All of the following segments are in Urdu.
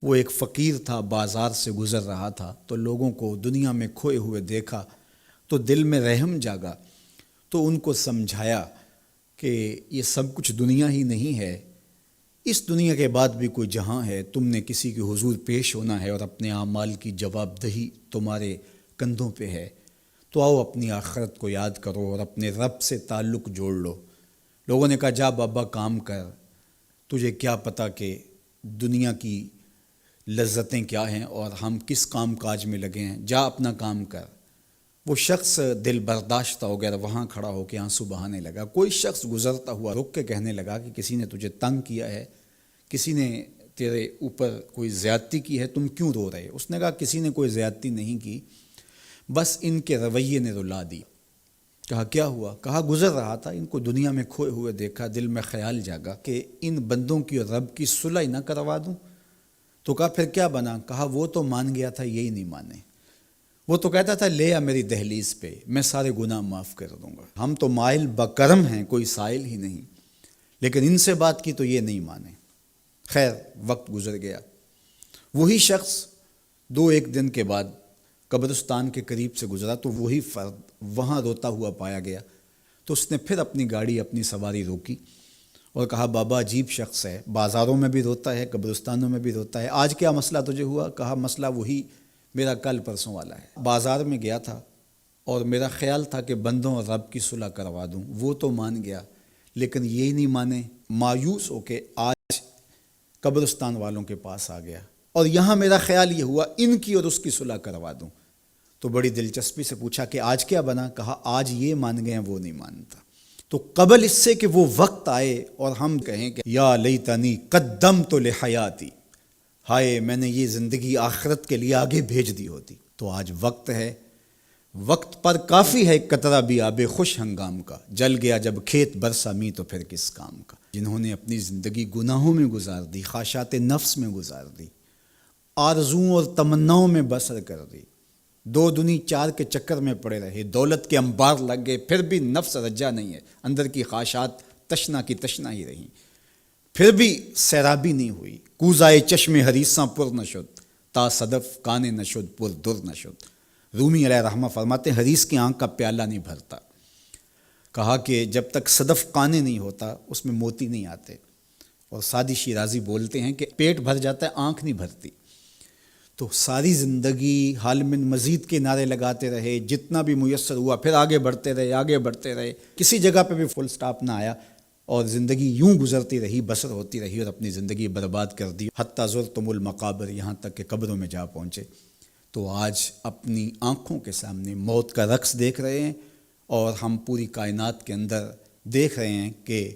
وہ ایک فقیر تھا، بازار سے گزر رہا تھا تو لوگوں کو دنیا میں کھوئے ہوئے دیکھا تو دل میں رحم جاگا، تو ان کو سمجھایا کہ یہ سب کچھ دنیا ہی نہیں ہے، اس دنیا کے بعد بھی کوئی جہاں ہے، تم نے کسی کے حضور پیش ہونا ہے اور اپنے اعمال کی جواب دہی تمہارے کندھوں پہ ہے، تو آؤ اپنی آخرت کو یاد کرو اور اپنے رب سے تعلق جوڑ لو۔ لوگوں نے کہا جا بابا کام کر، تجھے کیا پتہ کہ دنیا کی لذتیں کیا ہیں اور ہم کس کام کاج میں لگے ہیں، جا اپنا کام کر۔ وہ شخص دل برداشتہ ہو گیا، وہاں کھڑا ہو کے آنسو بہانے لگا۔ کوئی شخص گزرتا ہوا رک کے کہنے لگا کہ کسی نے تجھے تنگ کیا ہے، کسی نے تیرے اوپر کوئی زیادتی کی ہے، تم کیوں رو رہے؟ اس نے کہا کسی نے کوئی زیادتی نہیں کی، بس ان کے رویے نے رلا دی۔ کہا کیا ہوا؟ کہا گزر رہا تھا، ان کو دنیا میں کھوئے ہوئے دیکھا، دل میں خیال جاگا کہ ان بندوں کی اور رب کی صلح نہ کروا دوں۔ تو کہا پھر کیا بنا؟ کہا وہ تو مان گیا تھا، یہی نہیں مانے۔ وہ تو کہتا تھا لے آ میری دہلیز پہ، میں سارے گناہ معاف کر دوں گا، ہم تو مائل بکرم ہیں، کوئی سائل ہی نہیں، لیکن ان سے بات کی تو یہ نہیں مانے۔ خیر وقت گزر گیا، وہی شخص دو ایک دن کے بعد قبرستان کے قریب سے گزرا تو وہی فرد وہاں روتا ہوا پایا گیا، تو اس نے پھر اپنی گاڑی اپنی سواری روکی اور کہا بابا عجیب شخص ہے، بازاروں میں بھی روتا ہے، قبرستانوں میں بھی روتا ہے، آج کیا مسئلہ تجھے ہوا؟ کہا مسئلہ وہی میرا کل پرسوں والا ہے، بازار میں گیا تھا اور میرا خیال تھا کہ بندوں اور رب کی صلح کروا دوں، وہ تو مان گیا لیکن یہی نہیں مانے، مایوس ہو کے آج قبرستان والوں کے پاس آ گیا اور یہاں میرا خیال یہ ہوا ان کی اور اس کی صلح کروا دوں۔ تو بڑی دلچسپی سے پوچھا کہ آج کیا بنا؟ کہا آج یہ مان گئے ہیں، وہ نہیں مانتا۔ تو قبل اس سے کہ وہ وقت آئے اور ہم کہیں کہ یا لیتنی قدمت لحیاتی، ہائے میں نے یہ زندگی آخرت کے لیے آگے بھیج دی ہوتی، تو آج وقت ہے، وقت پر کافی ہے قطرہ بھی آب خوش ہنگام کا، جل گیا جب کھیت برسا می تو پھر کس کام کا۔ جنہوں نے اپنی زندگی گناہوں میں گزار دی، خواہشات نفس میں گزار دی، آرزوؤں اور تمناؤں میں بسر کر دی، دو دنی چار کے چکر میں پڑے رہے، دولت کے انبار لگ گئے، پھر بھی نفس رجا نہیں ہے، اندر کی خواہشات تشنا کی تشنا ہی رہیں، پھر بھی سیرابی نہیں ہوئی، کوزائے چشم حریصاں پر نشد، تا صدف کانے نشد پر در نشد۔ رومی علیہ رحمہ فرماتے ہیں حریص کی آنکھ کا پیالہ نہیں بھرتا، کہا کہ جب تک صدف کانے نہیں ہوتا اس میں موتی نہیں آتے، اور سادی شیرازی بولتے ہیں کہ پیٹ بھر جاتا ہے آنکھ نہیں بھرتی۔ تو ساری زندگی حال من مزید کے نعرے لگاتے رہے، جتنا بھی میسر ہوا پھر آگے بڑھتے رہے، آگے بڑھتے رہے، کسی جگہ پہ بھی فل سٹاپ نہ آیا اور زندگی یوں گزرتی رہی، بسر ہوتی رہی اور اپنی زندگی برباد کر دی، حتیٰ زرتم المقابر، یہاں تک کہ قبروں میں جا پہنچے۔ تو آج اپنی آنکھوں کے سامنے موت کا رقص دیکھ رہے ہیں اور ہم پوری کائنات کے اندر دیکھ رہے ہیں کہ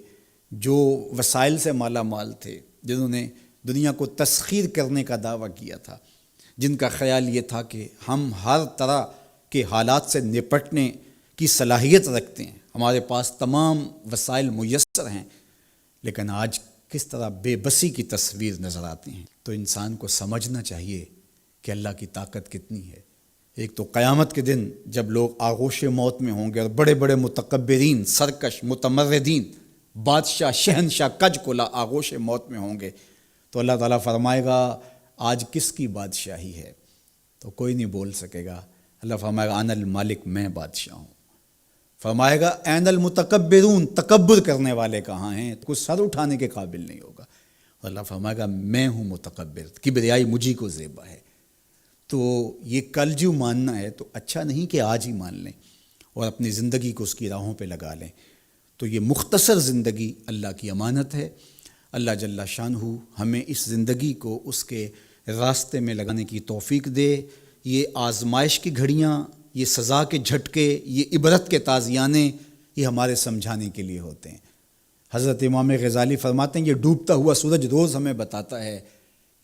جو وسائل سے مالا مال تھے، جنہوں نے دنیا کو تسخیر کرنے کا دعویٰ کیا تھا، جن کا خیال یہ تھا کہ ہم ہر طرح کے حالات سے نپٹنے کی صلاحیت رکھتے ہیں، ہمارے پاس تمام وسائل میسر ہیں، لیکن آج کس طرح بے بسی کی تصویر نظر آتی ہیں۔ تو انسان کو سمجھنا چاہیے کہ اللہ کی طاقت کتنی ہے۔ ایک تو قیامت کے دن جب لوگ آغوش موت میں ہوں گے اور بڑے بڑے متکبرین، سرکش، متمردین، بادشاہ، شہنشاہ، کج کلا آغوش موت میں ہوں گے، تو اللہ تعالیٰ فرمائے گا آج کس کی بادشاہی ہے؟ تو کوئی نہیں بول سکے گا۔ اللہ فرمائے گا انا المالک، میں بادشاہ ہوں۔ فرمائے گا این المتکبرون، تکبر کرنے والے کہاں ہیں؟ کوئی سر اٹھانے کے قابل نہیں ہوگا۔ اللہ فرمائے گا میں ہوں متکبر، کبریائی مجھی کو زیبا ہے۔ تو یہ کل جو ماننا ہے تو اچھا نہیں کہ آج ہی مان لیں اور اپنی زندگی کو اس کی راہوں پہ لگا لیں۔ تو یہ مختصر زندگی اللہ کی امانت ہے، اللہ جل شانہ ہمیں اس زندگی کو اس کے راستے میں لگانے کی توفیق دے۔ یہ آزمائش کی گھڑیاں، یہ سزا کے جھٹکے، یہ عبرت کے تازیانے، یہ ہمارے سمجھانے کے لیے ہوتے ہیں۔ حضرت امام غزالی فرماتے ہیں یہ ڈوبتا ہوا سورج روز ہمیں بتاتا ہے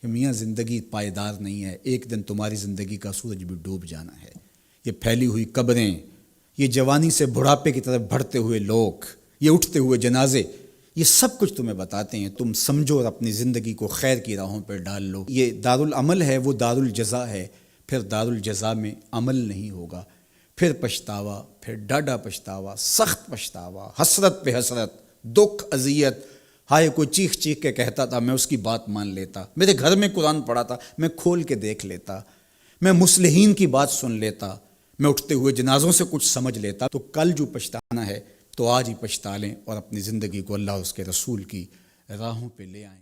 کہ میاں زندگی پائیدار نہیں ہے، ایک دن تمہاری زندگی کا سورج بھی ڈوب جانا ہے۔ یہ پھیلی ہوئی قبریں، یہ جوانی سے بڑھاپے کی طرف بڑھتے ہوئے لوگ، یہ اٹھتے ہوئے جنازے، یہ سب کچھ تمہیں بتاتے ہیں، تم سمجھو اور اپنی زندگی کو خیر کی راہوں پر ڈال لو۔ یہ دارالعمل ہے، وہ دارالجزا ہے، پھر دارالجزا میں عمل نہیں ہوگا، پھر پچھتاوا، پھر ڈاڈا پچھتاوا، سخت پچھتاوا، حسرت پہ حسرت، دکھ، اذیت، ہائے کوئی چیخ چیخ کے کہتا تھا، میں اس کی بات مان لیتا، میرے گھر میں قرآن پڑھا تھا، میں کھول کے دیکھ لیتا، میں مصلحین کی بات سن لیتا، میں اٹھتے ہوئے جنازوں سے کچھ سمجھ لیتا۔ تو کل جو پچھتانا ہے تو آج ہی پچھتا لیں اور اپنی زندگی کو اللہ اور اس کے رسول کی راہوں پہ لے آئیں۔